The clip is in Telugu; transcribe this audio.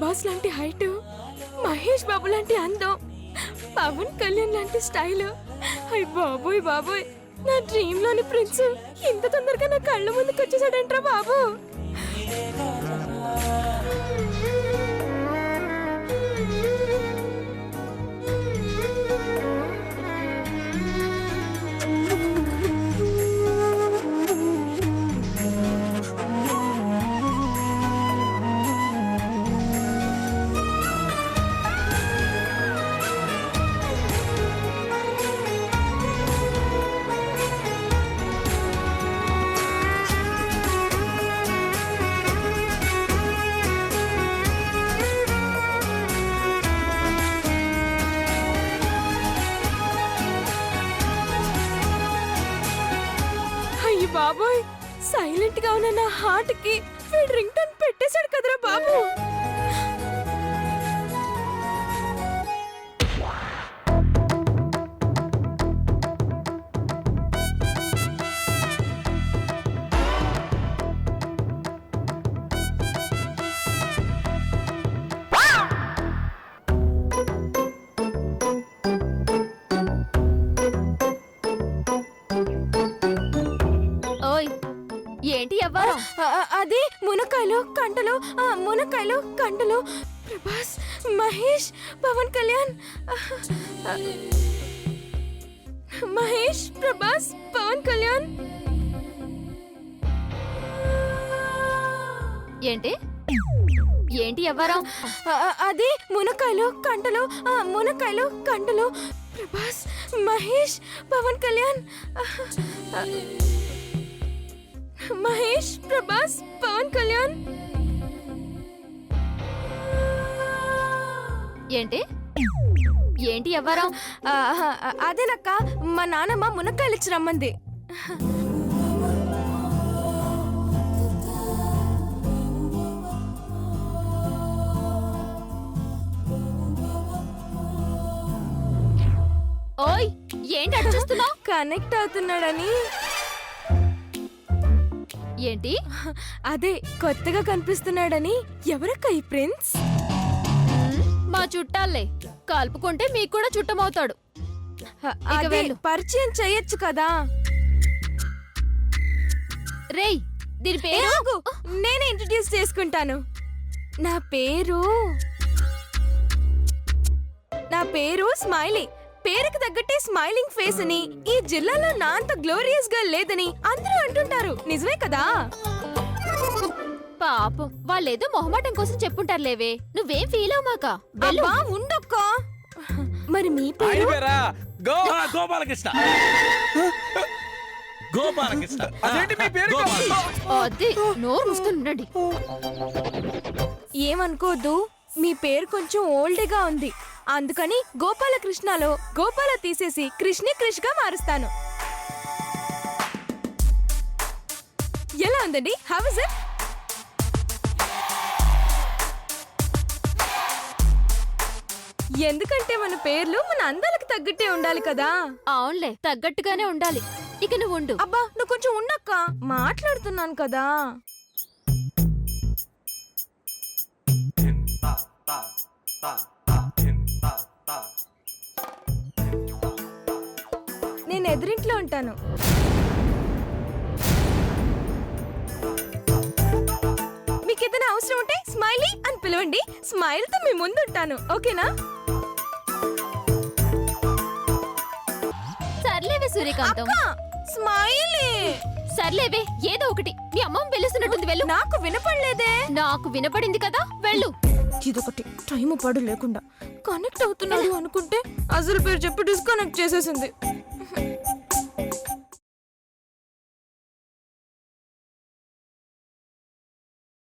ప్రభాస్ లాంటి హైట్, మహేష్ బాబు లాంటి అందం, పవన్ కళ్యాణ్ లాంటి స్టైల్. అయ్ బాబోయ్ బాబోయ్, నా డ్రీమ్ లోని ప్రిన్స్ ఇంత తొందరగా నా కళ్ళ ముందుకు వచ్చేసాడంట్రా బాబు. బాబోయ్, సైలెంట్ గా ఉన్న నా హార్ట్ కి వీడు రింగ్ టోన్ పెట్టేశాడు కదరా బాబు. ఏంటి ఎవ్వరు? అది మునక్కాయలు కంటలు, మునక్కాయలు కంటలు. ప్రభాస్, మహేష్, పవన్ కళ్యాణ్. మహేష్, ప్రభాస్, పవన్ కళ్యాణ్. ఏంటి ఏంటి ఎవ్వరు? అది మునక్కాయలు కంటలు, మునక్కాయలు కంటలు. ప్రభాస్, మహేష్, పవన్ కళ్యాణ్. మహేష్, ప్రభాస్, పవన్ కళ్యాణ్. ఏంటి ఏంటి ఎవ్వరు? అదేనక్క, మా నాన్నమ్మ మునక్కాయలు ఇచ్చి రమ్మంది. ఓయ్, ఏంటి అటు చూస్తున్నావ్? కనెక్ట్ అవుతున్నాడని. ఏంటి? అదే కొత్తగా కనిపిస్తున్నాడని. ఎవరక్క ఈ ప్రిన్స్? మా చుట్టాలే, కలుపుకుంటే మీకు కూడా చుట్టమవుతాడు. పరిచయం చెయ్యొచ్చు కదా. రేయ్, దీని పేరు నేనే ఇంట్రడ్యూస్ చేసుకుంటాను. నా పేరు స్మైలీ. పేరుకు తగ్గట్టే స్మైలింగ్ ఫేస్ అని, ఈ జిల్లాలో నా అంత గ్లోరియస్ గా లేదని అందరూ అంటుంటారు. నిజమే కదా? పాపం, వాళ్ళేదో మొహమాటం కోసం చెప్పుంటారులేవే. నువ్వేం ఫీల్ అవ్వమాక. ఉండొక్క. మరి మీ పేరు? గోపాలకృష్ణ. గోపాలకృష్ణ. అదేంటి మీ పేరు? అది నోరు మూసుకుని. ఏమనుకోద్దు, మీ పేరు కొంచెం ఓల్డ్గా ఉంది. అందుకని గోపాలకృష్ణలో గోపాల తీసేసి కృష్ణి క్రిష్ గా మారుస్తాను. ఎలా ఉందండి? How is it? ఎందుకంటే మన పేర్లు మన అందాలకు తగ్గట్టే ఉండాలి కదా. అవునులే, తగ్గట్టుగానే ఉండాలి. ఇక నువ్వు ఉండు. అబ్బా, నువ్వు కొంచెం ఉండక్క, మాట్లాడుతున్నాను కదా. నేను ఎదురింట్లో ఉంటాను. మీకు ఏదైనా అవసరం ఉంటే స్మైలీ అని పిలవండి. స్మైల్ తో మీ ముందు ఉంటాను. ఓకేనా? సర్లేవే సూర్యకాంతం. స్మైలీ. సర్లేవే, ఏదో ఒకటి. మీ అమ్మమ్మ పిలుస్తున్నట్టుంది, వెళ్ళు. నాకు వినపడలేదే. నాకు వినపడింది కదా, వెళ్ళు. ఇదొకటి టైం పడు లేకుండా కనెక్ట్ అవుతున్నాడు అనుకుంటే అసలు పేరు చెప్పి డిస్కనెక్ట్ చేసేసింది.